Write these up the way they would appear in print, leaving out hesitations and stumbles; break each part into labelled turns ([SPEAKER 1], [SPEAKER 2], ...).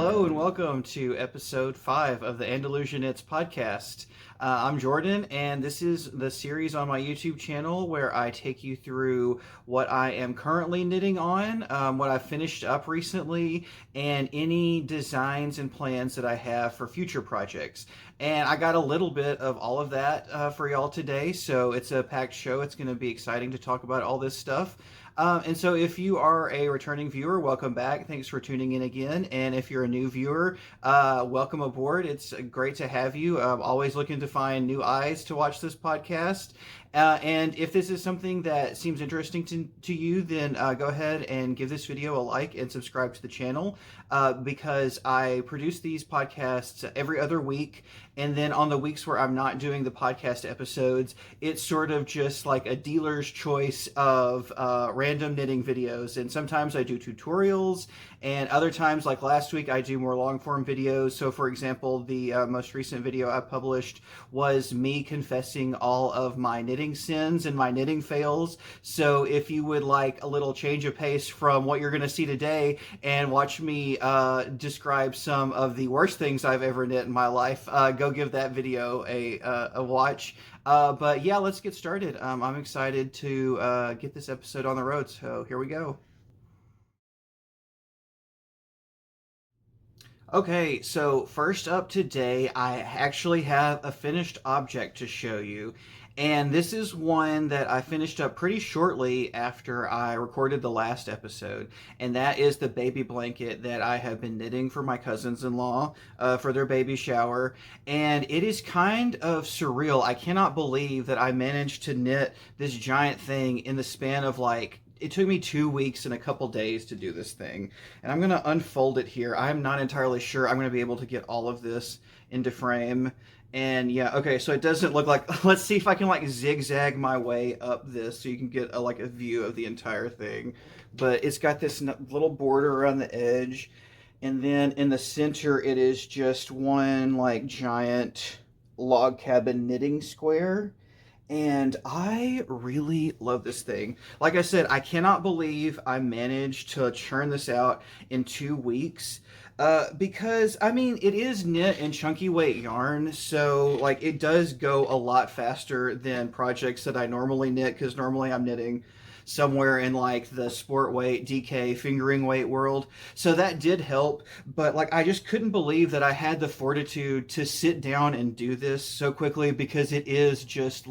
[SPEAKER 1] Hello and welcome to episode 5 of the Andalusia Knits podcast. I'm Jordan, and this is the series on my YouTube channel where I take you through what I am currently knitting on, what I've finished up recently, and any designs and plans that I have for future projects. And I got a little bit of all of that for y'all today, so it's a packed show. It's going to be exciting to talk about all this stuff. And so, if you are a returning viewer, welcome back. Thanks for tuning in again. And if you're a new viewer, welcome aboard. It's great to have you. I'm always looking to find new eyes to watch this podcast. And if this is something that seems interesting to you, then go ahead and give this video a like and subscribe to the channel because I produce these podcasts every other week. And then on the weeks where I'm not doing the podcast episodes, it's sort of just like a dealer's choice of random knitting videos. And sometimes I do tutorials, and other times, like last week, I do more long form videos. So, for example, the most recent video I published was me confessing all of my knitting sins and my knitting fails. So, if you would like a little change of pace from what you're going to see today and watch me describe some of the worst things I've ever knit in my life, go give that video a watch. But yeah, let's get started. I'm excited to get this episode on the road, so here we go. Okay, so first up today, I actually have a finished object to show you. And this is one that I finished up pretty shortly after I recorded the last episode. And that is the baby blanket that I have been knitting for my cousins-in-law for their baby shower. And it is kind of surreal. I cannot believe that I managed to knit this giant thing in the span of it took me 2 weeks and a couple days to do this thing. And I'm going to unfold it here. I'm not entirely sure I'm going to be able to get all of this into frame. And yeah, okay, so it doesn't look like, let's see if I can zigzag my way up this so you can get a view of the entire thing. But it's got this little border around the edge. And then in the center, it is just one giant log cabin knitting square. And I really love this thing. Like I said, I cannot believe I managed to churn this out in 2 weeks. Because, I mean, it is knit in chunky weight yarn, so, it does go a lot faster than projects that I normally knit, because normally I'm knitting somewhere in, the sport weight, DK, fingering weight world. So that did help, but, I just couldn't believe that I had the fortitude to sit down and do this so quickly, because it is just,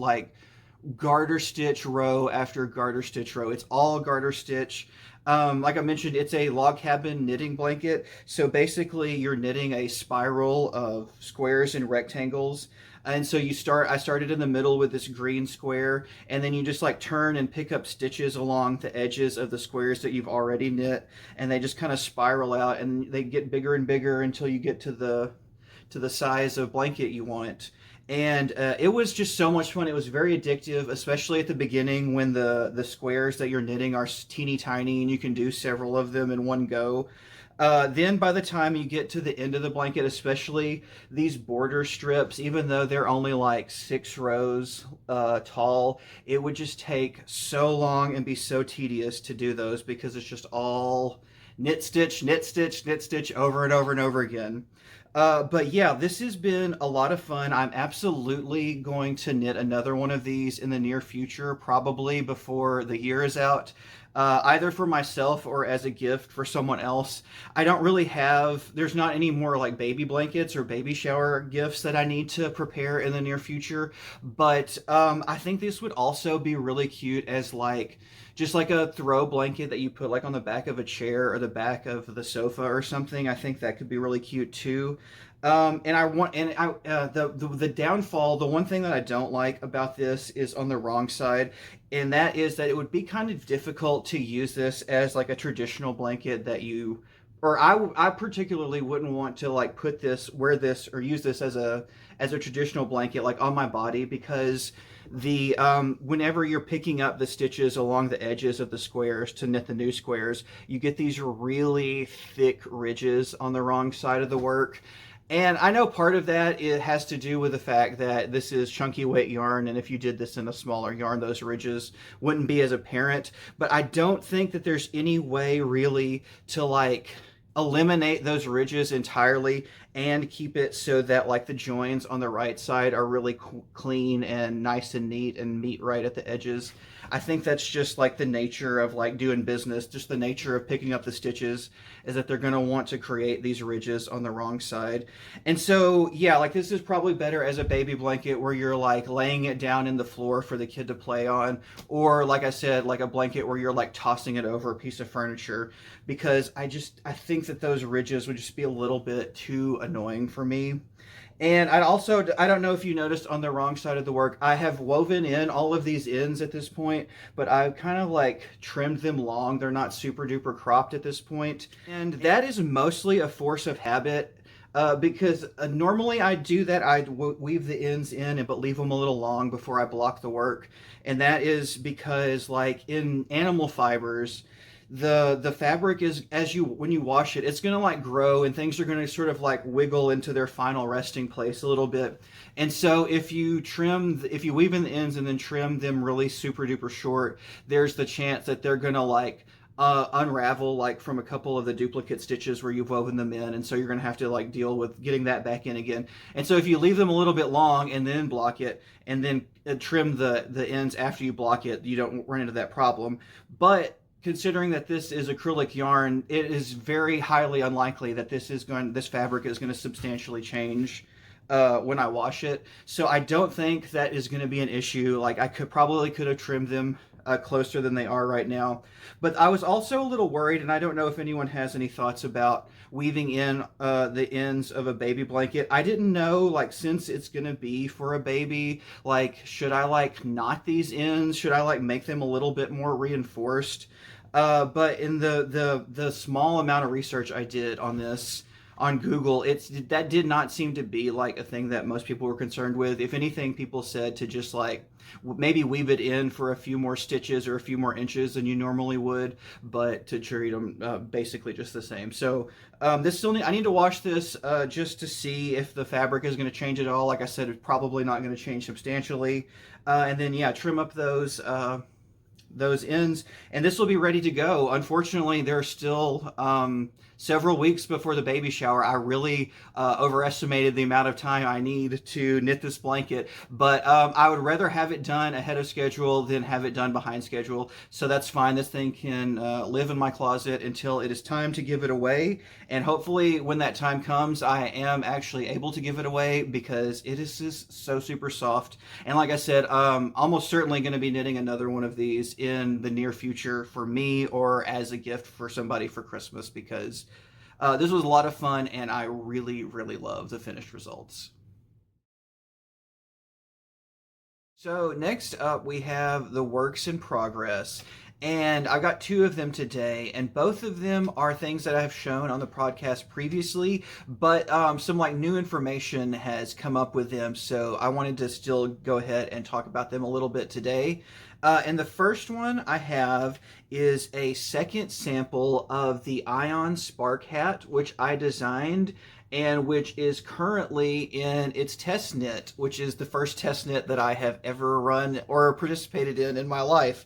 [SPEAKER 1] garter stitch row after garter stitch row. It's all garter stitch. Like I mentioned, it's a log cabin knitting blanket. So basically, you're knitting a spiral of squares and rectangles. And so I started in the middle with this green square, and then you just turn and pick up stitches along the edges of the squares that you've already knit, and they just kind of spiral out, and they get bigger and bigger until you get to the size of blanket you want. And it was just so much fun. It was very addictive, especially at the beginning when the squares that you're knitting are teeny tiny and you can do several of them in one go. Then by the time you get to the end of the blanket, especially these border strips, even though they're only 6 rows tall, it would just take so long and be so tedious to do those because it's just all knit stitch, knit stitch, knit stitch over and over and over again. But yeah, this has been a lot of fun. I'm absolutely going to knit another one of these in the near future, probably before the year is out, either for myself or as a gift for someone else. I don't really there's not any more baby blankets or baby shower gifts that I need to prepare in the near future. But I think this would also be really cute as just a throw blanket that you put on the back of a chair or the back of the sofa or something. I think that could be really cute too. The downfall, the one thing that I don't like about this is on the wrong side, and that is that it would be kind of difficult to use this as a traditional blanket that I particularly wouldn't want to wear this or use this as a traditional blanket on my body, because the whenever you're picking up the stitches along the edges of the squares to knit the new squares, you get these really thick ridges on the wrong side of the work. And I know part of that it has to do with the fact that this is chunky weight yarn, and if you did this in a smaller yarn, those ridges wouldn't be as apparent. But I don't think that there's any way really to eliminate those ridges entirely and keep it so that like the joins on the right side are really clean and nice and neat and meet right at the edges. I think that's just like the nature of like doing business, just the nature of picking up the stitches is that they're going to want to create these ridges on the wrong side. And so, yeah, like this is probably better as a baby blanket where you're like laying it down in the floor for the kid to play on, or like I said, like a blanket where you're like tossing it over a piece of furniture, because I think that those ridges would just be a little bit too annoying for me. And I don't know if you noticed on the wrong side of the work, I have woven in all of these ends at this point, but I've kind of like trimmed them long. They're not super duper cropped at this point. And that is mostly a force of habit. Because normally I do that, weave the ends in but leave them a little long before I block the work. And that is because like in animal fibers, the fabric is, as you when you wash it, it's going to like grow and things are going to sort of like wiggle into their final resting place a little bit. And so if you weave in the ends and then trim them really super duper short, there's the chance that they're going to like unravel like from a couple of the duplicate stitches where you've woven them in, and so you're going to have to like deal with getting that back in again. And so if you leave them a little bit long and then block it and then trim the ends after you block it, you don't run into that problem. But considering that this is acrylic yarn, it is very highly unlikely that this fabric is going to substantially change when I wash it. So I don't think that is going to be an issue. Like I could have trimmed them closer than they are right now. But I was also a little worried, and I don't know if anyone has any thoughts about weaving in the ends of a baby blanket. I didn't know, like, since it's going to be for a baby, like, should I, like, knot these ends? Should I, like, make them a little bit more reinforced? But in the small amount of research I did on this on Google, that did not seem to be like a thing that most people were concerned with. If anything, people said to just like maybe weave it in for a few more stitches or a few more inches than you normally would, but to treat them basically just the same. So I need to wash this just to see if the fabric is going to change at all. Like I said, it's probably not going to change substantially. And then yeah, trim up those ends, and this will be ready to go. Unfortunately, there's still several weeks before the baby shower. I really overestimated the amount of time I need to knit this blanket, but I would rather have it done ahead of schedule than have it done behind schedule. So that's fine. This thing can live in my closet until it is time to give it away, and hopefully when that time comes, I am actually able to give it away because it is just so super soft. And like I said, almost certainly going to be knitting another one of these in the near future for me or as a gift for somebody for Christmas, because this was a lot of fun and I really, really love the finished results. So next up we have the works in progress. And I got two of them today, and both of them are things that I've shown on the podcast previously, but some like new information has come up with them, so I wanted to still go ahead and talk about them a little bit today. And the first one I have is a second sample of the Ion Spark hat, which I designed and which is currently in its test knit, which is the first test knit that I have ever run or participated in my life.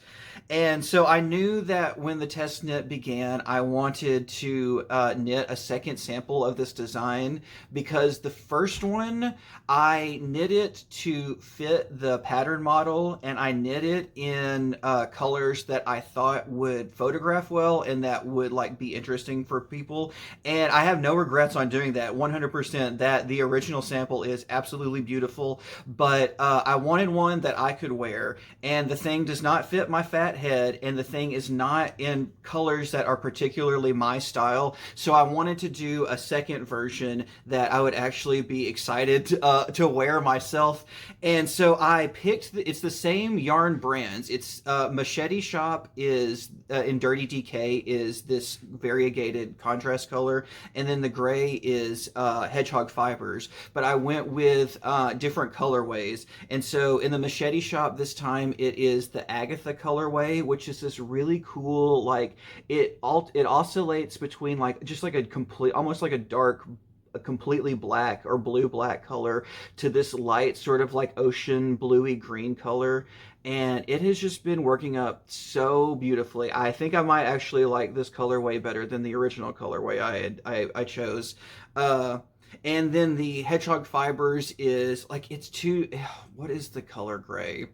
[SPEAKER 1] And so I knew that when the test knit began, I wanted to knit a second sample of this design, because the first one, I knit it to fit the pattern model, and I knit it in colors that I thought would photograph well and that would like be interesting for people. And I have no regrets on doing that. 100%. That the original sample is absolutely beautiful, but I wanted one that I could wear, and the thing does not fit my fat head, and the thing is not in colors that are particularly my style. So I wanted to do a second version that I would actually be excited to wear myself. And so I picked it's the same yarn brands. It's Machete Shop is in Dirty DK is this variegated contrast color, and then the gray is Hedgehog Fibers. But I went with different colorways, and so in the Machete Shop this time it is the Agatha colorway, which is this really cool, like it oscillates between like just like a complete, almost like a completely black or blue black color to this light sort of like ocean bluey green color. and it has just been working up so beautifully. I think I might actually like this colorway better than the original colorway I chose. Uh, and then the hedgehog fibers is like it's too. What is the color gray?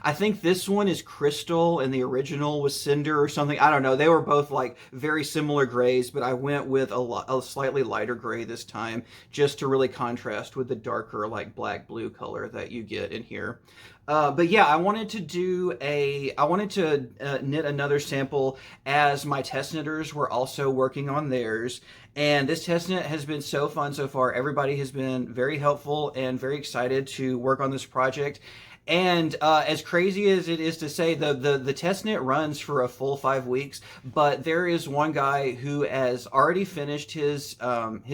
[SPEAKER 1] I think this one is crystal and the original was cinder or something. I don't know. They were both like very similar grays, but I went with a slightly lighter gray this time just to really contrast with the darker like black blue color that you get in here. But yeah, I wanted to knit another sample as my test knitters were also working on theirs. And this test knit has been so fun so far. Everybody has been very helpful and very excited to work on this project. And as crazy as it is to say, the test knit runs for a full 5 weeks, but there is one guy who has already finished his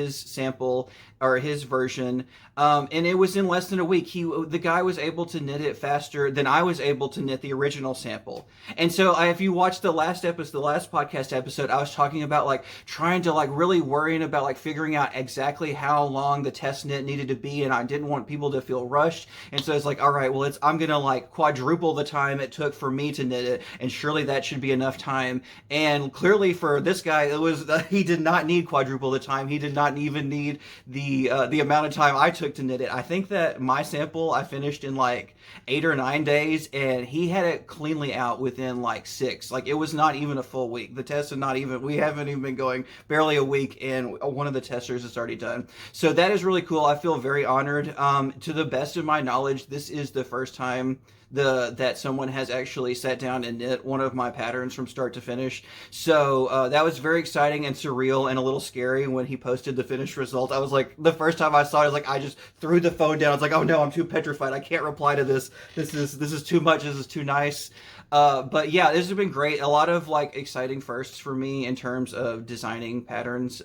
[SPEAKER 1] sample or his version, and it was in less than a week. The guy was able to knit it faster than I was able to knit the original sample. And so, if you watched the last episode, the last podcast episode, I was talking about like trying to like really worrying about like figuring out exactly how long the test knit needed to be, and I didn't want people to feel rushed. And so it's like, all right, well, I'm gonna like quadruple the time it took for me to knit it, and surely that should be enough time. And clearly for this guy, it was he did not need quadruple the time. He did not even need the amount of time I took to knit it. I think that my sample I finished in like 8 or 9 days, and he had it cleanly out within like 6. Like it was not even a full week. The test is not even. We haven't even been going barely a week, and one of the testers is already done. So that is really cool. I feel very honored. To the best of my knowledge, this is the first time that someone has actually sat down and knit one of my patterns from start to finish. So that was very exciting and surreal and a little scary when he posted the finished result. I was like, the first time I saw it, I was like, I just threw the phone down. I was like, oh no, I'm too petrified. I can't reply to this. This is too much. This is too nice. But yeah, this has been great. A lot of like exciting firsts for me in terms of designing patterns.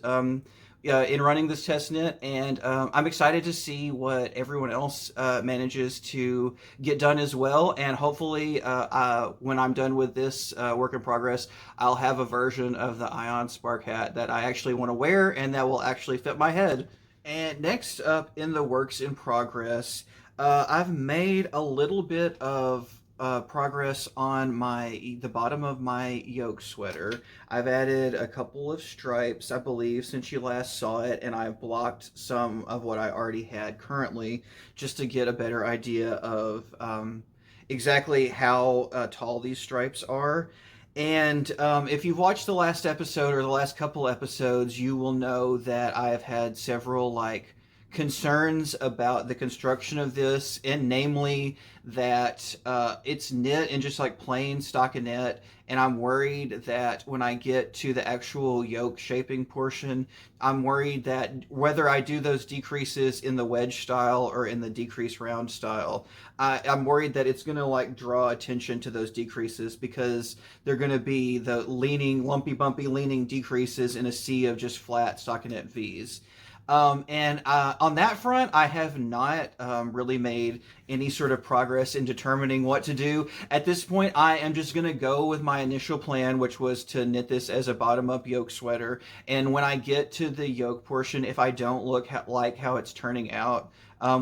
[SPEAKER 1] In running this test knit, and I'm excited to see what everyone else manages to get done as well. And hopefully, when I'm done with this work in progress, I'll have a version of the Ion Spark hat that I actually want to wear and that will actually fit my head. And next up in the works in progress, I've made a little bit of progress on the bottom of my yoke sweater. I've added a couple of stripes, I believe, since you last saw it, and I've blocked some of what I already had currently just to get a better idea of exactly how tall these stripes are. And if you've watched the last episode or the last couple episodes, you will know that I have had several like concerns about the construction of this, and namely that it's knit in just like plain stockinette, and I'm worried that when I get to the actual yoke shaping portion, I'm worried that whether I do those decreases in the wedge style or in the decrease round style, I'm worried that it's going to like draw attention to those decreases because they're going to be the leaning, lumpy, bumpy leaning decreases in a sea of just flat stockinette V's. And on that front, I have not really made any sort of progress in determining what to do. At this point, I am just going to go with my initial plan, which was to knit this as a bottom-up yoke sweater. And when I get to the yoke portion, if I don't look like how it's turning out,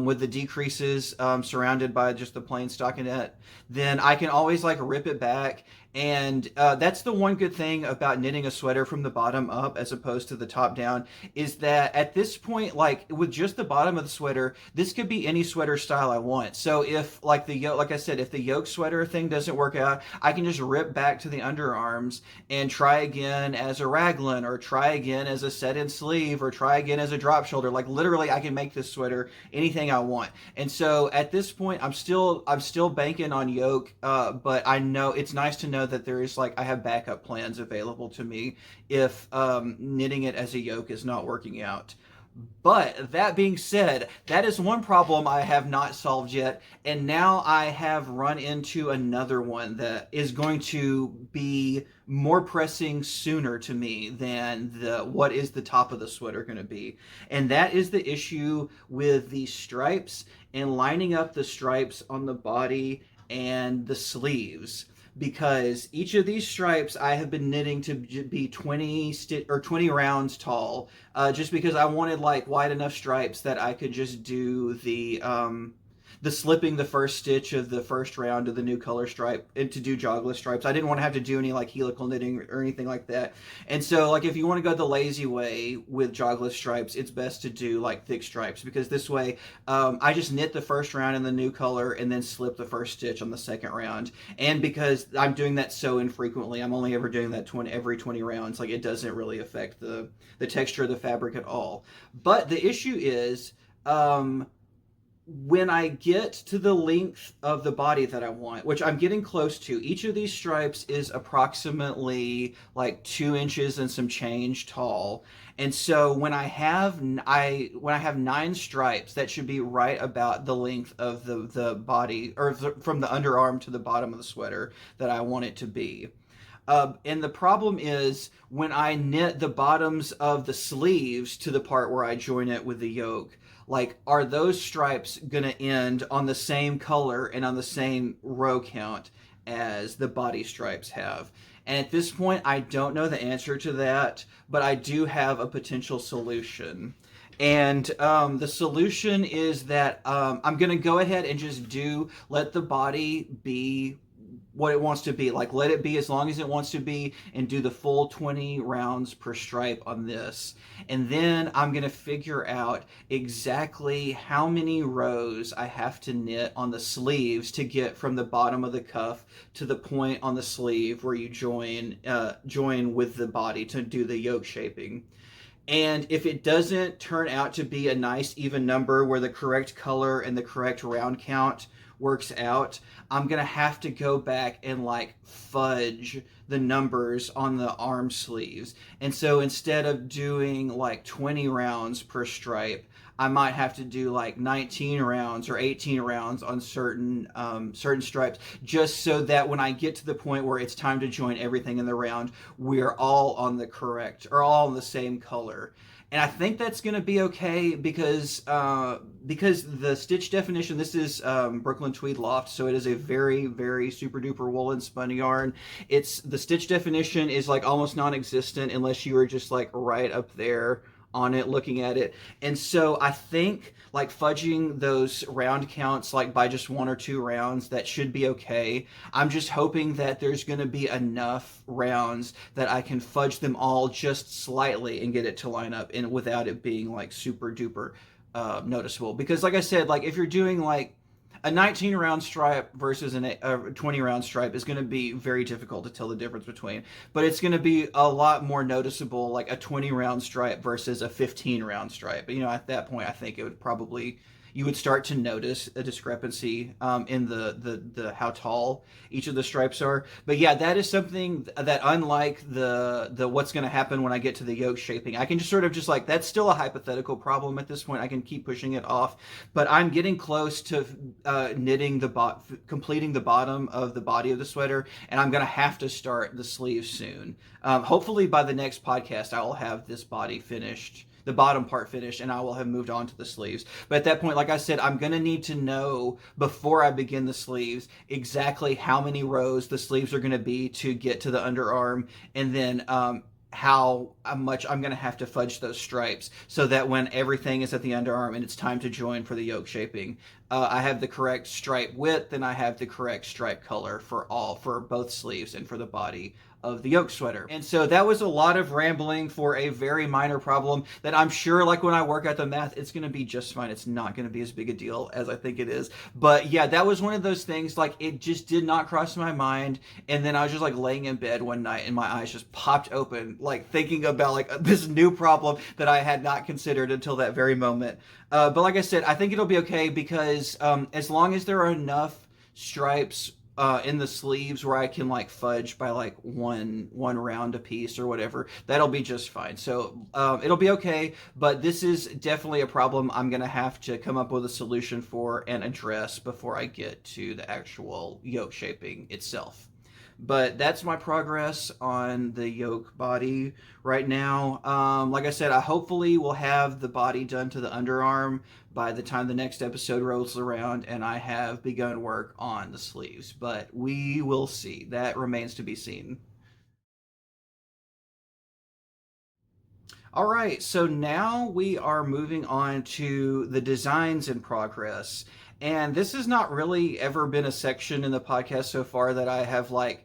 [SPEAKER 1] with the decreases surrounded by just the plain stockinette, then I can always like rip it back. And that's the one good thing about knitting a sweater from the bottom up as opposed to the top down, is that at this point, like with just the bottom of the sweater, this could be any sweater style I want. So if like like I said, if the yoke sweater thing doesn't work out, I can just rip back to the underarms and try again as a raglan, or try again as a set-in sleeve, or try again as a drop shoulder. Like literally, I can make this sweater anything I want. And so at this point, I'm still banking on yoke, but I know it's nice to know that there is like I have backup plans available to me if knitting it as a yoke is not working out. But that being said, that is one problem I have not solved yet, and now I have run into another one that is going to be more pressing sooner to me than what is the top of the sweater going to be. And that is the issue with the stripes and lining up the stripes on the body and the sleeves, because each of these stripes I have been knitting to be 20 rounds tall, just because I wanted like wide enough stripes that I could just do the the slipping the first stitch of the first round of the new color stripe and to do jogless stripes. I didn't want to have to do any like helical knitting or anything like that. And so like if you want to go the lazy way with jogless stripes, it's best to do like thick stripes because this way I just knit the first round in the new color and then slip the first stitch on the second round. And because I'm doing that so infrequently, I'm only ever doing that every 20 rounds. Like it doesn't really affect the texture of the fabric at all. But the issue is um, when I get to the length of the body that I want, which I'm getting close to, each of these stripes is approximately like 2 inches and some change tall. And so when I have 9 stripes, that should be right about the length of the body, or from the underarm to the bottom of the sweater that I want it to be. And the problem is when I knit the bottoms of the sleeves to the part where I join it with the yoke, like, are those stripes going to end on the same color and on the same row count as the body stripes have? And at this point, I don't know the answer to that, but I do have a potential solution. And the solution is that I'm going to go ahead and just let the body be what it wants to be. Like, let it be as long as it wants to be and do the full 20 rounds per stripe on this. And then I'm going to figure out exactly how many rows I have to knit on the sleeves to get from the bottom of the cuff to the point on the sleeve where you join with the body to do the yoke shaping. And if it doesn't turn out to be a nice even number where the correct color and the correct round count works out, I'm gonna have to go back and like fudge the numbers on the arm sleeves. And so instead of doing like 20 rounds per stripe, I might have to do like 19 rounds or 18 rounds on certain stripes, just so that when I get to the point where it's time to join everything in the round, we're all on the correct or all on the same color. And I think that's going to be okay because the stitch definition. This is Brooklyn Tweed Loft, so it is a very very super duper woolen spun yarn. It's the stitch definition is like almost non-existent unless you are just like right up there on it looking at it. And so I think like fudging those round counts like by just 1 or 2 rounds, that should be okay. I'm just hoping that there's going to be enough rounds that I can fudge them all just slightly and get it to line up and without it being like super duper noticeable. Because like I said, like if you're doing like a 19 round stripe versus a 20 round stripe is going to be very difficult to tell the difference between, but it's going to be a lot more noticeable like a 20 round stripe versus a 15 round stripe. You know, at that point I think it would probably, you would start to notice a discrepancy in the how tall each of the stripes are. But yeah, that is something that unlike the what's going to happen when I get to the yoke shaping, I can just sort of just like, that's still a hypothetical problem at this point. I can keep pushing it off, but I'm getting close to completing the bottom of the body of the sweater, and I'm going to have to start the sleeves soon. Hopefully by the next podcast I will have this body finished, the bottom part finished, and I will have moved on to the sleeves. But at that point, like I said, I'm going to need to know before I begin the sleeves exactly how many rows the sleeves are going to be to get to the underarm, and then how much I'm going to have to fudge those stripes so that when everything is at the underarm and it's time to join for the yoke shaping, I have the correct stripe width and I have the correct stripe color for both sleeves and for the body of the yoke sweater. And so that was a lot of rambling for a very minor problem that I'm sure, like when I work out the math, it's going to be just fine. It's not going to be as big a deal as I think it is. But yeah, that was one of those things, like it just did not cross my mind. And then I was just like laying in bed one night and my eyes just popped open, like thinking about like this new problem that I had not considered until that very moment. But like I said, I think it'll be okay because as long as there are enough stripes in the sleeves where I can like fudge by like one round a piece or whatever, that'll be just fine. So it'll be okay, but this is definitely a problem I'm gonna have to come up with a solution for and address before I get to the actual yoke shaping itself. But that's my progress on the yoke body right now. Like I said, I hopefully will have the body done to the underarm by the time the next episode rolls around and I have begun work on the sleeves. But we will see. That remains to be seen. All right, so now we are moving on to the designs in progress. And this has not really ever been a section in the podcast so far that I have like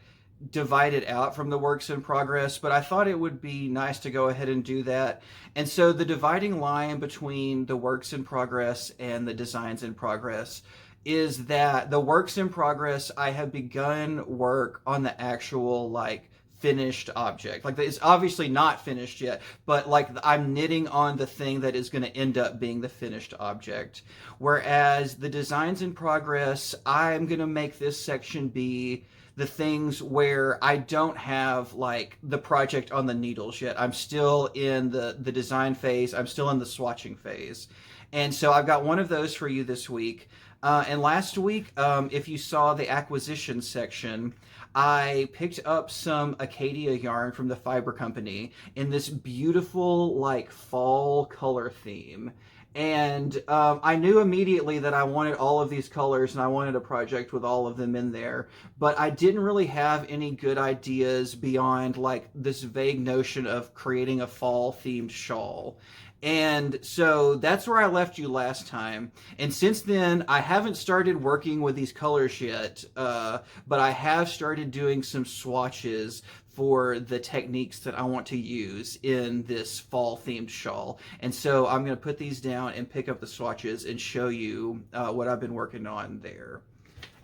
[SPEAKER 1] divided out from the works in progress, but I thought it would be nice to go ahead and do that. And so the dividing line between the works in progress and the designs in progress is that the works in progress, I have begun work on the actual like finished object. Like it's obviously not finished yet, but like I'm knitting on the thing that is going to end up being the finished object. Whereas the designs in progress, I'm going to make this section be the things where I don't have like the project on the needles yet. I'm still in the design phase. I'm still in the swatching phase. And so I've got one of those for you this week. And last week, if you saw the acquisition section, I picked up some Acadia yarn from the Fiber Company in this beautiful like fall color theme. And I knew immediately that I wanted all of these colors and I wanted a project with all of them in there. But I didn't really have any good ideas beyond like this vague notion of creating a fall themed shawl. And so that's where I left you last time. And since then, I haven't started working with these colors yet, but I have started doing some swatches for the techniques that I want to use in this fall themed shawl. And so I'm going to put these down and pick up the swatches and show you what I've been working on there.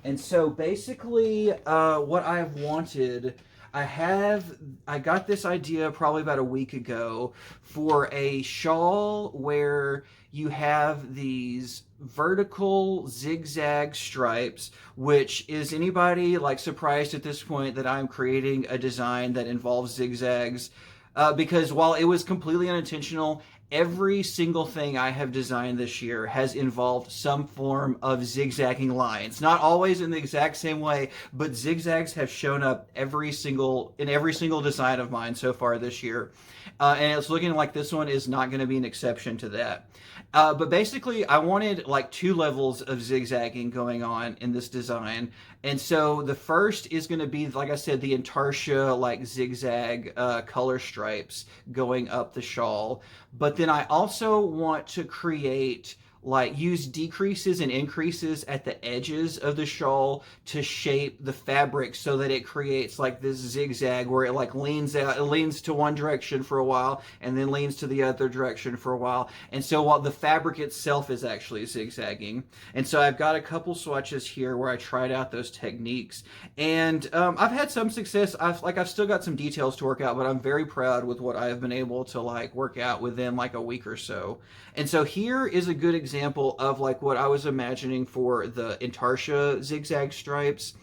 [SPEAKER 1] And so basically, what I've wanted, I got this idea probably about a week ago for a shawl where you have these vertical zigzag stripes, which is anybody like surprised at this point that I'm creating a design that involves zigzags? Because while it was completely unintentional, every single thing I have designed this year has involved some form of zigzagging lines. Not always in the exact same way, but zigzags have shown up in every single design of mine so far this year. And it's looking like this one is not going to be an exception to that. But basically, I wanted like two levels of zigzagging going on in this design. And so the first is going to be, like I said, the intarsia like zigzag color stripes going up the shawl. But then I also want to create like use decreases and increases at the edges of the shawl to shape the fabric so that it creates like this zigzag where it like leans out, it leans to one direction for a while and then leans to the other direction for a while. And so while the fabric itself is actually zigzagging. And so I've got a couple swatches here where I tried out those techniques, and I've had some success. I've still got some details to work out, but I'm very proud with what I've been able to like work out within like a week or so. And so here is a good example of like what I was imagining for the intarsia zigzag stripes.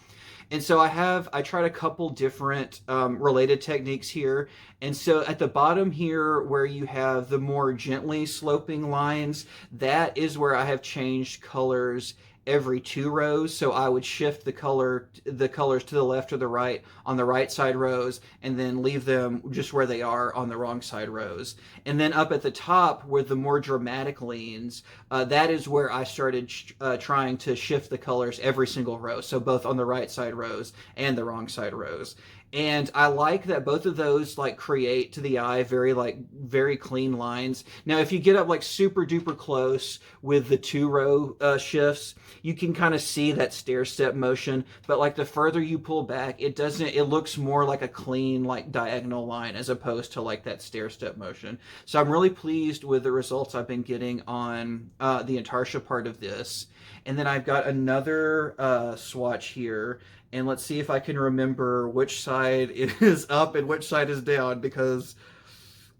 [SPEAKER 1] And so I tried a couple different related techniques here. And so at the bottom here where you have the more gently sloping lines, that is where I have changed colors every 2 rows. So I would shift the colors to the left or the right on the right side rows and then leave them just where they are on the wrong side rows. And then up at the top where the more dramatic leans, that is where I started trying to shift the colors every single row. So both on the right side rows and the wrong side rows. And I like that both of those like create to the eye very clean lines. Now, if you get up like super duper close with the 2 row shifts, you can kind of see that stair step motion. But like the further you pull back, it looks more like a clean like diagonal line as opposed to like that stair step motion. So I'm really pleased with the results I've been getting on the intarsia part of this. And then I've got another swatch here. And let's see if I can remember which side is up and which side is down, because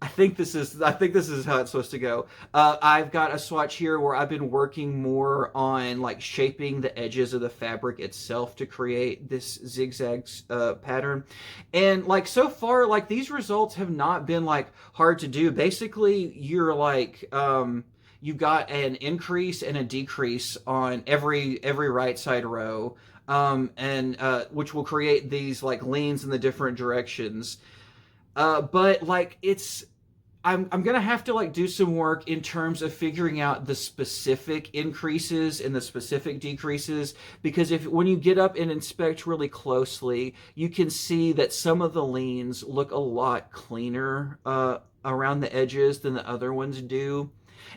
[SPEAKER 1] I think this is how it's supposed to go. I've got a swatch here where I've been working more on like shaping the edges of the fabric itself to create this zigzag pattern. And like so far, like these results have not been like hard to do. Basically, you're like you've got an increase and a decrease on every right side row. Which will create these like leans in the different directions. But like I'm gonna have to like do some work in terms of figuring out the specific increases and the specific decreases, because when you get up and inspect really closely, you can see that some of the leans look a lot cleaner around the edges than the other ones do.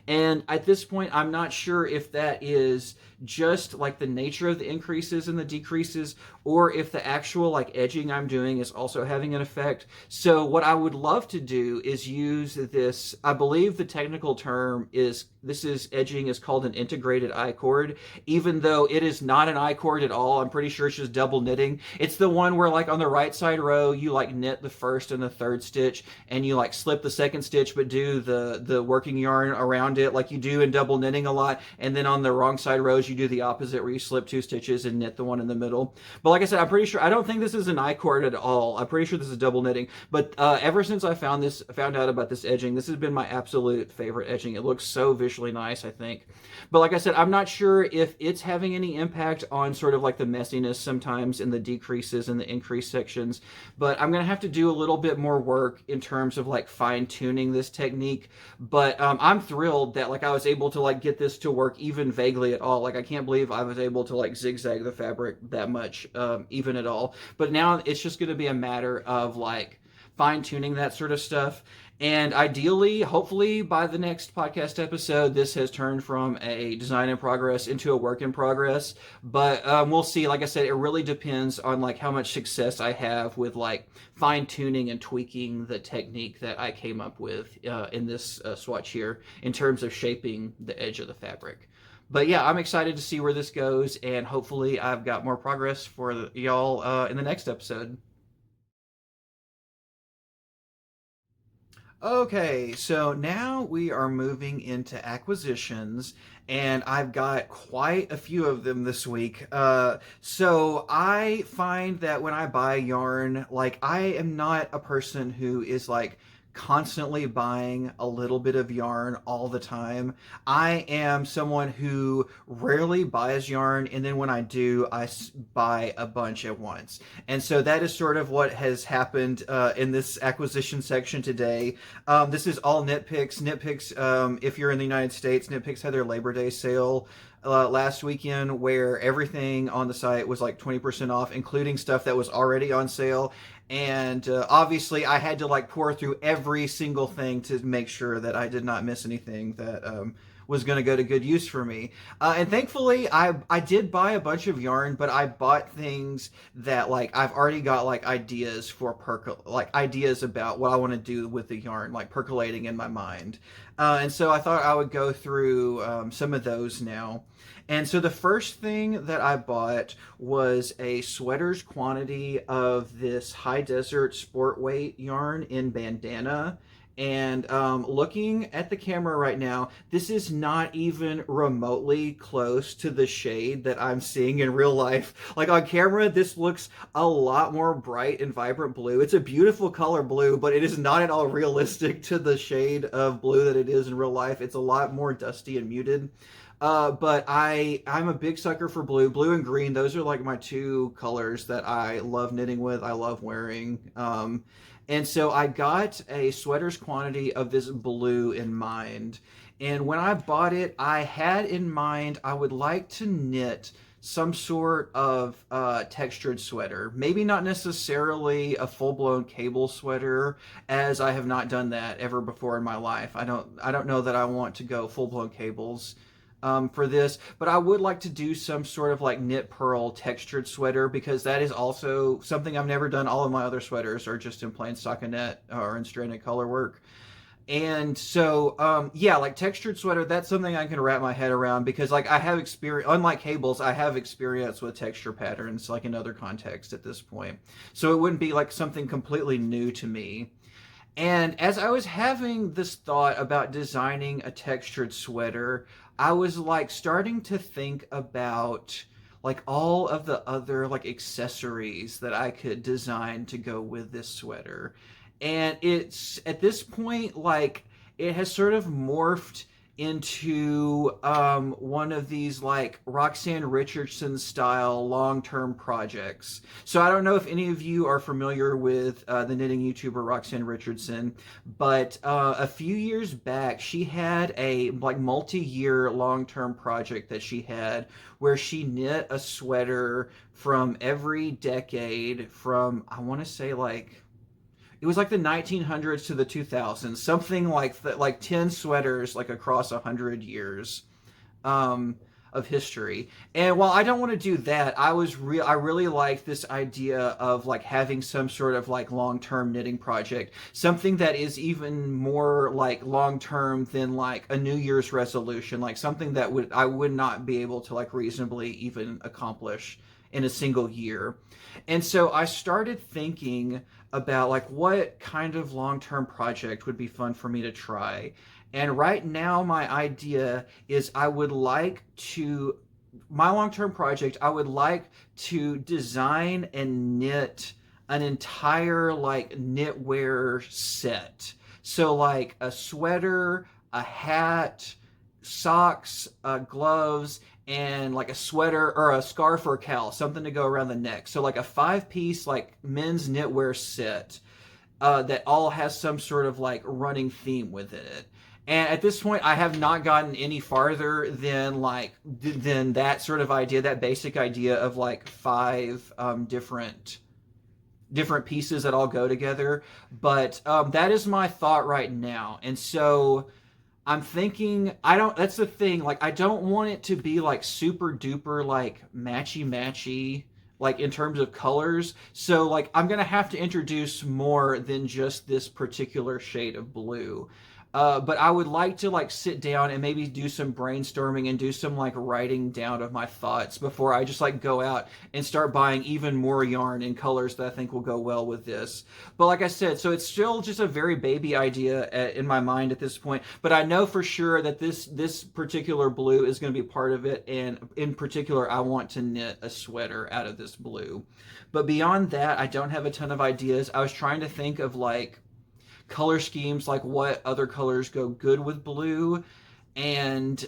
[SPEAKER 1] And at this point, I'm not sure if that is just like the nature of the increases and the decreases, or if the actual like edging I'm doing is also having an effect. So what I would love to do is use this. I believe the technical term is this is edging is called an integrated I-cord, even though it is not an I-cord at all. I'm pretty sure it's just double knitting. It's the one where like on the right side row you like knit the first and the third stitch, and you like slip the second stitch but do the working yarn around it like you do in double knitting a lot, and then on the wrong side rows you do the opposite where you slip two stitches and knit the one in the middle. But like I said, I'm pretty sure I don't think this is an I-cord at all. I'm pretty sure this is double knitting. But ever since I found out about this edging, this has been my absolute favorite edging. It looks so visually nice, I think. But like I said, I'm not sure if it's having any impact on sort of like the messiness sometimes in the decreases and the increase sections. But I'm gonna have to do a little bit more work in terms of like fine tuning this technique. But I'm thrilled that like I was able to like get this to work even vaguely at all. Like I can't believe I was able to like zigzag the fabric that much, even at all. But now it's just going to be a matter of like fine tuning that sort of stuff. And ideally, hopefully, by the next podcast episode, this has turned from a design in progress into a work in progress. But we'll see. Like I said, it really depends on like how much success I have with like fine tuning and tweaking the technique that I came up with in this swatch here in terms of shaping the edge of the fabric. But yeah, I'm excited to see where this goes, and hopefully I've got more progress for y'all in the next episode. Okay, so now we are moving into acquisitions, and I've got quite a few of them this week. So I find that when I buy yarn, like I am not a person who is like constantly buying a little bit of yarn all the time. I am someone who rarely buys yarn, and then when I do, buy a bunch at once. And so that is sort of what has happened in this acquisition section today. This is all Knitpicks. Knitpicks, if you're in the United States, Knitpicks had their Labor Day sale last weekend where everything on the site was like 20% off, including stuff that was already on sale. And obviously, I had to like pour through every single thing to make sure that I did not miss anything that was going to go to good use for me. And thankfully, I did buy a bunch of yarn, but I bought things that like I've already got like ideas for like ideas about what I want to do with the yarn, like percolating in my mind. And so I thought I would go through some of those now. And so the first thing that I bought was a sweater's quantity of this high desert sport weight yarn in bandana. And looking at the camera right now, this is not even remotely close to the shade that I'm seeing in real life. Like on camera, this looks a lot more bright and vibrant blue. It's a beautiful color blue, but it is not at all realistic to the shade of blue that it is in real life. It's a lot more dusty and muted. But I'm a big sucker for blue. Blue and green, those are like my two colors that I love knitting with. I love wearing. And so I got a sweater's quantity of this blue in mind. And when I bought it, I had in mind I would like to knit some sort of textured sweater. Maybe not necessarily a full-blown cable sweater, as I have not done that ever before in my life. I don't know that I want to go full-blown cables for this, but I would like to do some sort of like knit purl textured sweater, because that is also something I've never done. All of my other sweaters are just in plain stockinette or in stranded color work. And so, yeah, like textured sweater, that's something I can wrap my head around, because like I have experience, unlike cables, I have experience with texture patterns like in other contexts at this point. So it wouldn't be like something completely new to me. And as I was having this thought about designing a textured sweater, I was like starting to think about like all of the other like accessories that I could design to go with this sweater. And it's at this point like it has sort of morphed into one of these like Roxanne Richardson style long-term projects. So I don't know if any of you are familiar with the knitting YouTuber Roxanne Richardson, but a few years back she had a like multi-year long-term project that she had where she knit a sweater from every decade from, I want to say like, it was like the 1900s to the 2000s, something like like 10 sweaters like across 100 years. Um, of history. And while I don't want to do that, I really like this idea of like having some sort of like long-term knitting project, something that is even more like long-term than like a New Year's resolution, like something that I would not be able to like reasonably even accomplish in a single year. And so I started thinking about like what kind of long-term project would be fun for me to try. And right now my idea is my long-term project, I would like to design and knit an entire like knitwear set. So like a sweater, a hat, socks, gloves, and like a sweater or a scarf or a cowl, something to go around the neck. So like a 5-piece like men's knitwear set that all has some sort of like running theme within it. And at this point, I have not gotten any farther than that sort of idea, that basic idea of like 5 different pieces that all go together. But that is my thought right now. And so I'm thinking, that's the thing, like, I don't want it to be, like, super duper, like, matchy-matchy, like, in terms of colors. So, like, I'm gonna have to introduce more than just this particular shade of blue. But I would like to like sit down and maybe do some brainstorming and do some like writing down of my thoughts before I just like go out and start buying even more yarn in colors that I think will go well with this. But like I said, so it's still just a very baby idea in my mind at this point. But I know for sure that this particular blue is going to be part of it, and in particular, I want to knit a sweater out of this blue. But beyond that, I don't have a ton of ideas. I was trying to think of like color schemes, like what other colors go good with blue. And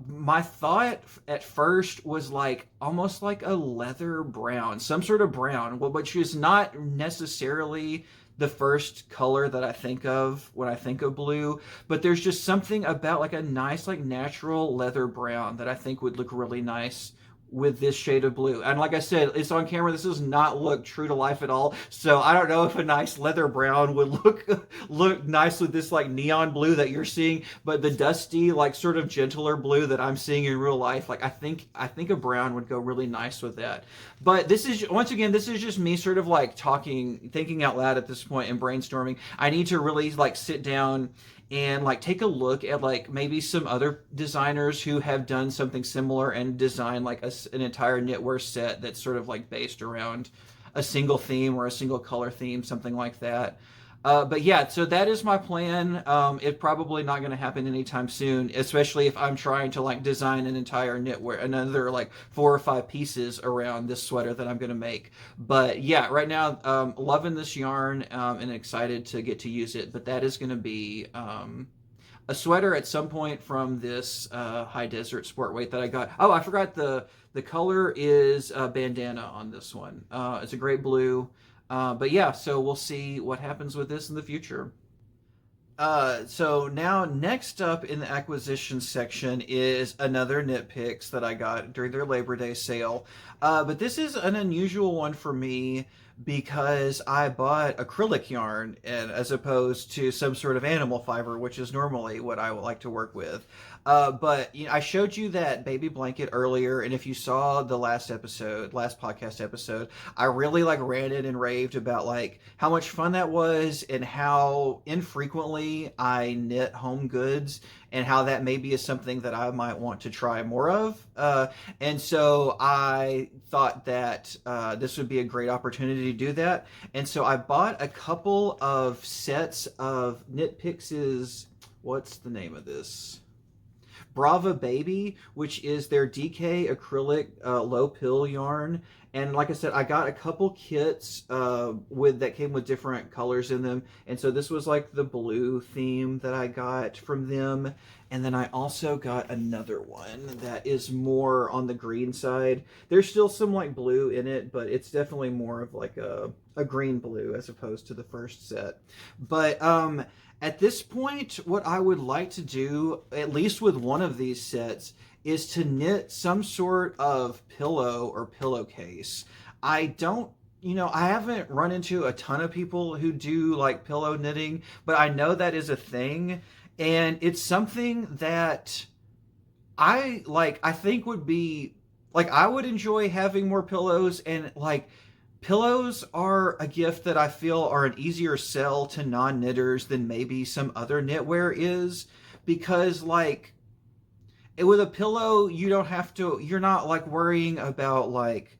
[SPEAKER 1] my thought at first was like almost like a leather brown, some sort of brown, which is not necessarily the first color that I think of when I think of blue, but there's just something about like a nice like natural leather brown that I think would look really nice with this shade of blue. And like I said, it's on camera, this does not look true to life at all, so I don't know if a nice leather brown would look nice with this like neon blue that you're seeing, but the dusty like sort of gentler blue that I'm seeing in real life, like I think a brown would go really nice with that. But this is, once again, this is just me sort of like thinking out loud at this point and brainstorming. I need to really like sit down and like take a look at like maybe some other designers who have done something similar and designed like an entire knitwear set that's sort of like based around a single theme or a single color theme, something like that. But yeah, so that is my plan. It's probably not going to happen anytime soon, especially if I'm trying to like design an entire knitwear, another like 4 or 5 pieces around this sweater that I'm going to make. But yeah, right now, loving this yarn and excited to get to use it. But that is going to be a sweater at some point from this high desert sport weight that I got. Oh, I forgot the color is bandana on this one. It's a great blue. But yeah, so we'll see what happens with this in the future. So now next up in the acquisition section is another knit picks that I got during their Labor Day sale. But this is an unusual one for me because I bought acrylic yarn and as opposed to some sort of animal fiber, which is normally what I would like to work with. But you know, I showed you that baby blanket earlier, and if you saw the last podcast episode, I really like ranted and raved about like how much fun that was and how infrequently I knit home goods and how that maybe is something that I might want to try more of. And so I thought that this would be a great opportunity to do that. And so I bought a couple of sets of Knit Picks', what's the name of this? Brava Baby, which is their DK acrylic low pill yarn. And like I said, I got a couple kits that came with different colors in them. And so this was like the blue theme that I got from them. And then I also got another one that is more on the green side. There's still some like blue in it, but it's definitely more of like a green blue as opposed to the first set. But at this point, what I would like to do, at least with one of these sets, is to knit some sort of pillow or pillowcase. I haven't run into a ton of people who do like pillow knitting, but I know that is a thing. And it's something that I think would be like I would enjoy having more pillows, and like pillows are a gift that I feel are an easier sell to non-knitters than maybe some other knitwear is, because like with a pillow you don't have to, you're not like worrying about like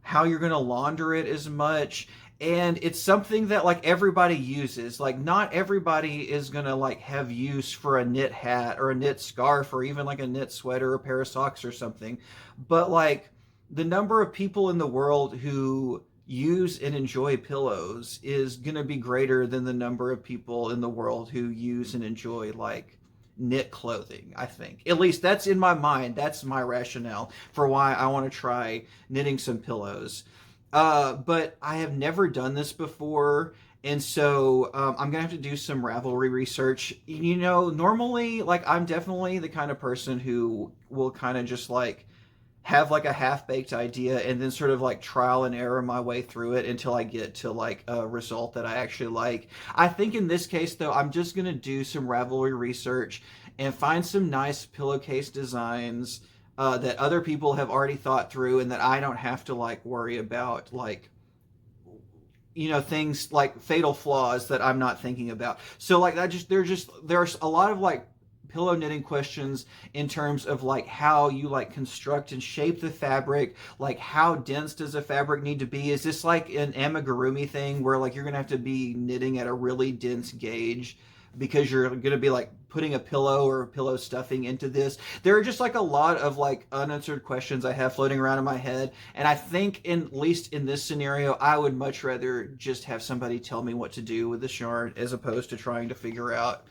[SPEAKER 1] how you're going to launder it as much, and it's something that like everybody uses. Like not everybody is going to like have use for a knit hat or a knit scarf or even like a knit sweater or a pair of socks or something, but like the number of people in the world who use and enjoy pillows is going to be greater than the number of people in the world who use and enjoy like knit clothing. I think, at least that's in my mind, that's my rationale for why I want to try knitting some pillows. But I have never done this before, and so I'm gonna have to do some Ravelry research. You know, normally like I'm definitely the kind of person who will kind of just like have like a half-baked idea and then sort of like trial and error my way through it until I get to like a result that I actually like. I think in this case though, I'm just going to do some Ravelry research and find some nice pillowcase designs that other people have already thought through and that I don't have to like worry about, like, you know, things like fatal flaws that I'm not thinking about. So like there's a lot of like pillow knitting questions in terms of like how you like construct and shape the fabric. Like how dense does a fabric need to be? Is this like an amigurumi thing where like you're gonna have to be knitting at a really dense gauge because you're gonna be like putting a pillow or pillow stuffing into this? There are just like a lot of like unanswered questions I have floating around in my head, and I think in, at least in this scenario, I would much rather just have somebody tell me what to do with this yarn as opposed to trying to figure out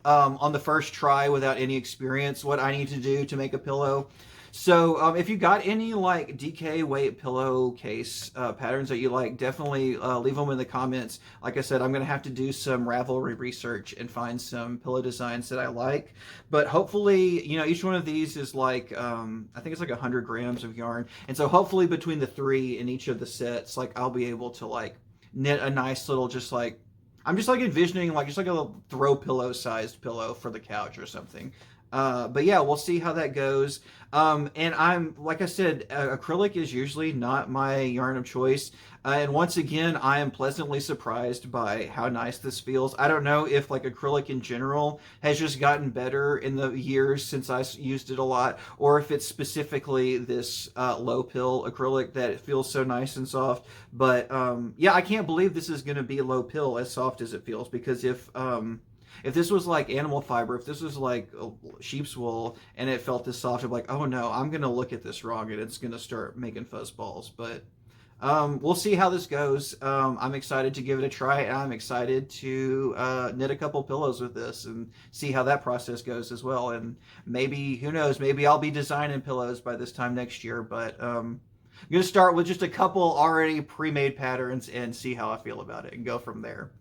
[SPEAKER 1] on the first try without any experience what I need to do to make a pillow. So if you got any like DK weight pillowcase patterns that you like, definitely leave them in the comments. Like I said, I'm going to have to do some Ravelry research and find some pillow designs that I like. But hopefully, you know, each one of these is like, I think it's like 100 grams of yarn. And so hopefully between the three in each of the sets, like I'll be able to like knit a nice little, just like, I'm just like envisioning like just like a little throw pillow sized pillow for the couch or something. But yeah, we'll see how that goes. And I'm, like I said, acrylic is usually not my yarn of choice. And once again, I am pleasantly surprised by how nice this feels. I don't know if like acrylic in general has just gotten better in the years since I used it a lot, or if it's specifically this low pill acrylic that it feels so nice and soft. But yeah, I can't believe this is going to be low pill as soft as it feels, because if this was like animal fiber, if this was like sheep's wool and it felt this soft, I'm like, oh no, I'm going to look at this wrong and it's going to start making fuzz balls. But we'll see how this goes. I'm excited to give it a try, and I'm excited to knit a couple pillows with this and see how that process goes as well. And maybe, who knows, maybe I'll be designing pillows by this time next year. But I'm going to start with just a couple already pre-made patterns and see how I feel about it and go from there.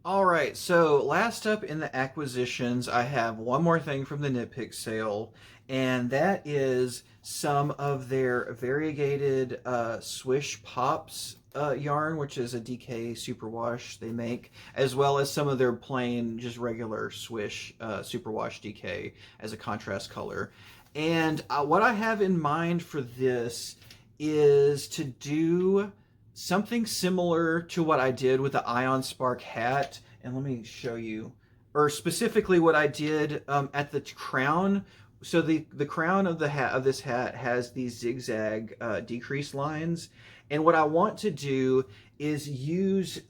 [SPEAKER 1] All right, so last up in the acquisitions, I have one more thing from the Knitpick sale, and that is some of their variegated Swish Pops yarn, which is a DK superwash they make, as well as some of their plain, just regular Swish superwash DK as a contrast color. And what I have in mind for this is to do something similar to what I did with the Ion Spark hat. And let me show you, or specifically what I did at the crown. So the crown of the hat, of this hat, has these zigzag decrease lines. And what I want to do is use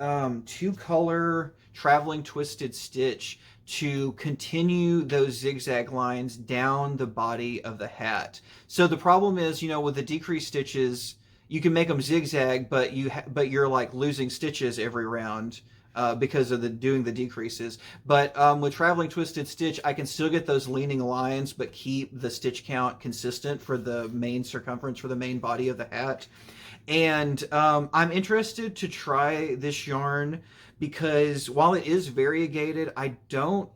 [SPEAKER 1] two color traveling twisted stitch to continue those zigzag lines down the body of the hat. So the problem is, you know, with the decrease stitches, you can make them zigzag, but you're like losing stitches every round because of the doing the decreases. But with traveling twisted stitch, I can still get those leaning lines, but keep the stitch count consistent for the main circumference, for the main body of the hat. And I'm interested to try this yarn because while it is variegated, I don't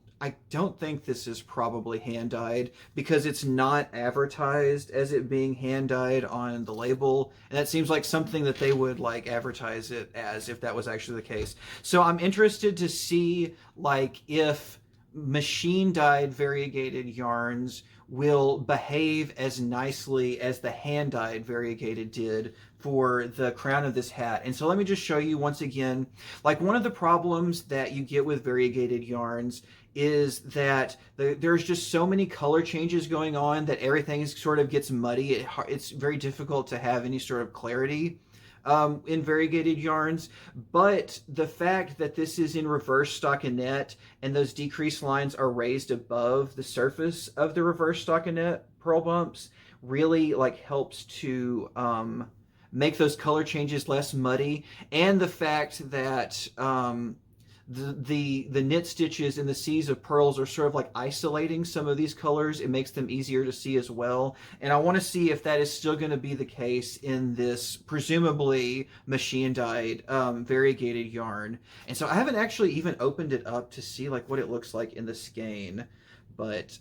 [SPEAKER 1] think this is probably hand dyed, because it's not advertised as it being hand dyed on the label, and that seems like something that they would like advertise it as if that was actually the case. So I'm interested to see like if machine dyed variegated yarns will behave as nicely as the hand dyed variegated did for the crown of this hat. And so let me just show you once again, like one of the problems that you get with variegated yarns is that there's just so many color changes going on that everything sort of gets muddy. It's very difficult to have any sort of clarity in variegated yarns, but the fact that this is in reverse stockinette and those decreased lines are raised above the surface of the reverse stockinette purl bumps really like helps to make those color changes less muddy, and the fact that the knit stitches in the seas of pearls are sort of like isolating some of these colors. It makes them easier to see as well. And I want to see if that is still going to be the case in this presumably machine dyed variegated yarn. And so I haven't actually even opened it up to see like what it looks like in the skein. But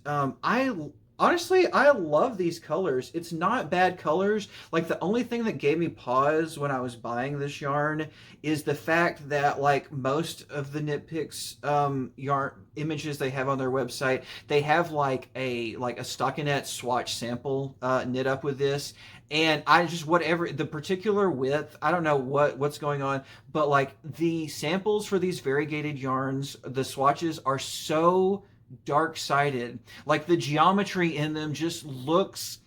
[SPEAKER 1] honestly, I love these colors. It's not bad colors. Like the only thing that gave me pause when I was buying this yarn is the fact that like most of the Knit Picks yarn images they have on their website, they have like a stockinette swatch sample knit up with this. And I just, whatever the particular width, I don't know what's going on, but like the samples for these variegated yarns, the swatches are so dark-sided. Like the geometry in them just looks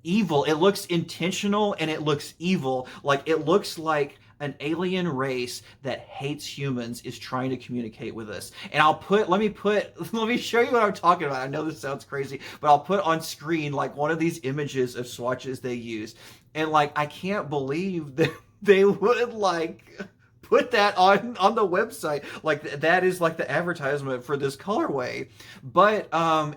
[SPEAKER 1] evil. It looks intentional and it looks evil. Like it looks like an alien race that hates humans is trying to communicate with us. And let me show you what I'm talking about. I know this sounds crazy, but I'll put on screen like one of these images of swatches they use. And like, I can't believe that they would like put that on the website. Like that is like the advertisement for this colorway. But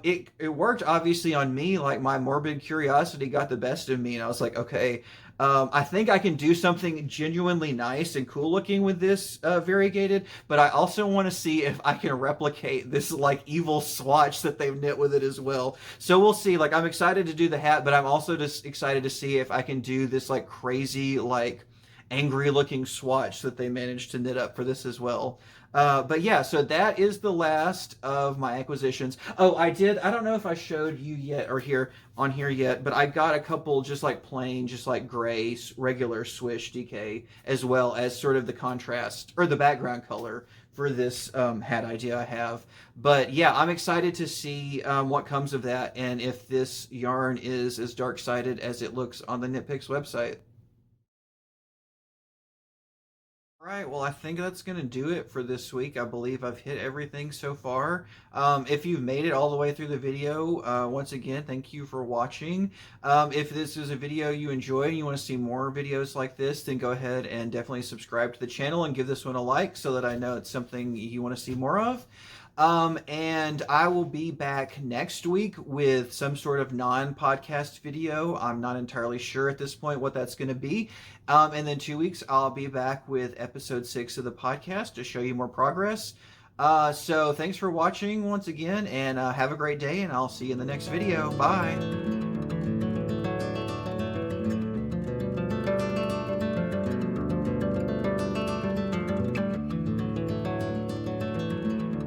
[SPEAKER 1] it worked obviously on me. Like my morbid curiosity got the best of me, and I was like, okay, I think I can do something genuinely nice and cool looking with this variegated, but I also want to see if I can replicate this like evil swatch that they've knit with it as well. So we'll see. Like I'm excited to do the hat, but I'm also just excited to see if I can do this like crazy like angry looking swatch that they managed to knit up for this as well. But yeah, so that is the last of my acquisitions. Oh, I don't know if I showed you yet or on here yet, but I got a couple just like plain, just like gray, regular Swish DK, as well as sort of the contrast or the background color for this hat idea I have. But yeah, I'm excited to see what comes of that and if this yarn is as dark-sided as it looks on the Knit Picks website. All right, well, I think that's going to do it for this week. I believe I've hit everything so far. If you've made it all the way through the video, once again, thank you for watching. If this is a video you enjoy and you want to see more videos like this, then go ahead and definitely subscribe to the channel and give this one a like so that I know it's something you want to see more of. And I will be back next week with some sort of non-podcast video. I'm not entirely sure at this point what that's going to be. And then 2 weeks, I'll be back with episode 6 of the podcast to show you more progress. So thanks for watching once again, and have a great day, and I'll see you in the next video. Bye.